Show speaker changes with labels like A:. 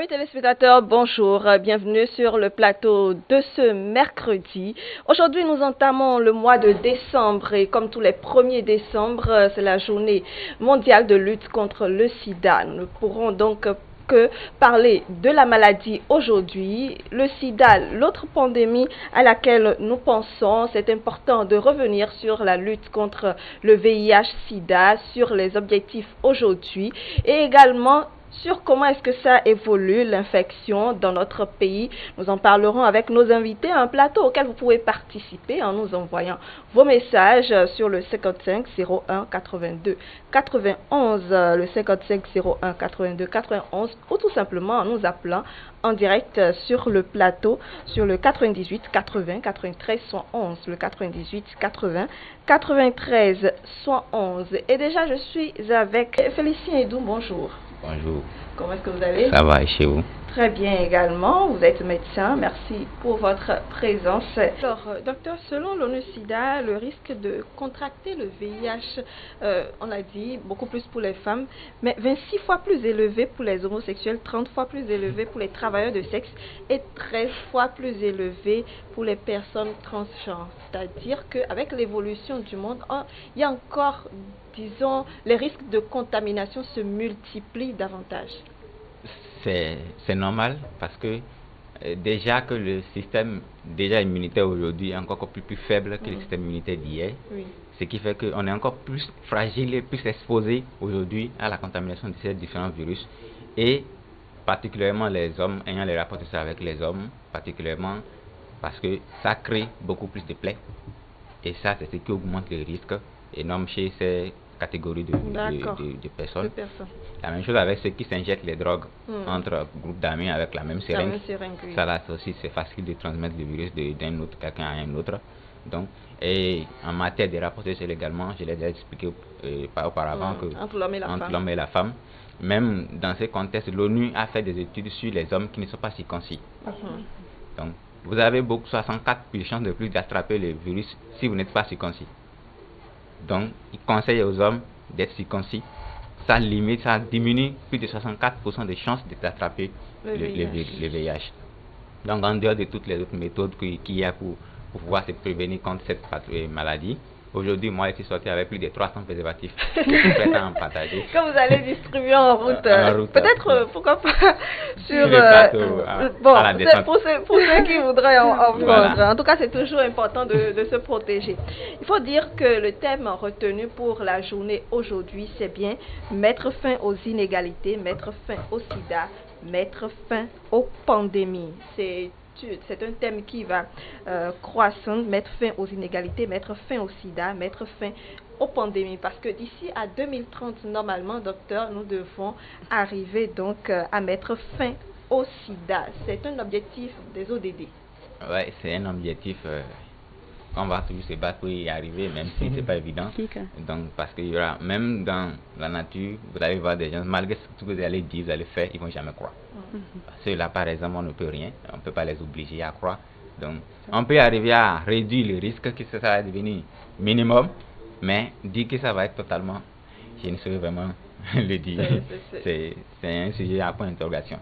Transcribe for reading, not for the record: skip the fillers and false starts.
A: Amis téléspectateurs, bonjour, bienvenue sur le plateau de ce mercredi. Aujourd'hui, nous entamons le mois de décembre et comme tous les 1er décembre, c'est la journée mondiale de lutte contre le sida. Nous ne pourrons donc que parler de la maladie aujourd'hui, le sida, l'autre pandémie à laquelle nous pensons. C'est important de revenir sur la lutte contre le VIH-Sida, sur les objectifs aujourd'hui et également sur comment est-ce que ça évolue, l'infection dans notre pays. Nous en parlerons avec nos invités à un plateau auquel vous pouvez participer en nous envoyant vos messages sur le 55 01 82 91, le 55 01 82 91 ou tout simplement en nous appelant en direct sur le plateau sur le 98 80 93 111, le 98 80 93 111. Et déjà je suis avec Félicien Edou, bonjour.
B: Bonjour.
A: Comment est-ce que vous allez?
B: Ça va et chez vous?
A: Très bien également. Vous êtes médecin. Merci pour votre présence. Alors, docteur, selon l'ONU-SIDA, le risque de contracter le VIH, on l'a dit, beaucoup plus pour les femmes, mais 26 fois plus élevé pour les homosexuels, 30 fois plus élevé pour les travailleurs de sexe et 13 fois plus élevé pour les personnes transgenres. C'est-à-dire qu'avec l'évolution du monde, il y a encore, disons, les risques de contamination se multiplient davantage.
B: C'est normal parce que déjà que le système immunitaire aujourd'hui est encore plus faible que le système immunitaire d'hier, oui. Ce qui fait qu'on est encore plus fragile et plus exposé aujourd'hui à la contamination de ces différents virus et particulièrement les hommes ayant les rapports de ça avec les hommes, particulièrement parce que ça crée beaucoup plus de plaies et ça c'est ce qui augmente le risque énorme chez ces catégories de personnes. La même chose avec ceux qui s'injectent les drogues entre groupes d'amis avec la même seringue. Oui. Ça là aussi c'est facile de transmettre le virus d'un autre quelqu'un à un autre. Donc, et en matière de rapports sexuels également, je l'ai déjà expliqué auparavant que entre l'homme et la femme, même dans ces contextes, l'ONU a fait des études sur les hommes qui ne sont pas circoncis. Donc, vous avez 64% de plus d'attraper le virus si vous n'êtes pas circoncis. Donc, il conseille aux hommes d'être circoncis. Ça limite, ça diminue plus de 64% de chances d'attraper le VIH. Donc, en dehors de toutes les autres méthodes qu'il y a pour pouvoir se prévenir contre cette maladie, aujourd'hui, moi, je suis sorti avec plus de 300 préservatifs prêts à en partager.
A: Que vous allez distribuer en route. Peut-être, pourquoi pas, sur
B: le plateau, à la descente.
A: Pour ceux qui voudraient en prendre. Voilà. En tout cas, c'est toujours important de se protéger. Il faut dire que le thème retenu pour la journée aujourd'hui, c'est bien mettre fin aux inégalités, mettre fin au sida, mettre fin aux pandémies. C'est un thème qui va croissant, mettre fin aux inégalités, mettre fin au sida, mettre fin aux pandémies. Parce que d'ici à 2030, normalement, docteur, nous devons arriver donc à mettre fin au sida. C'est un objectif des ODD.
B: Oui, c'est un objectif qu'on va toujours se battre pour y arriver, même si ce n'est pas évident. Donc, parce qu'il y aura, même dans la nature, vous allez voir des gens, malgré ce que vous allez dire, vous allez faire, ils ne vont jamais croire. Parce que là, par exemple, on ne peut rien, on ne peut pas les obliger à croire. Donc, on peut arriver à réduire le risque que ça va devenir minimum, mais dire que ça va être totalement, je ne saurais vraiment le dire. C'est un sujet à point d'interrogation.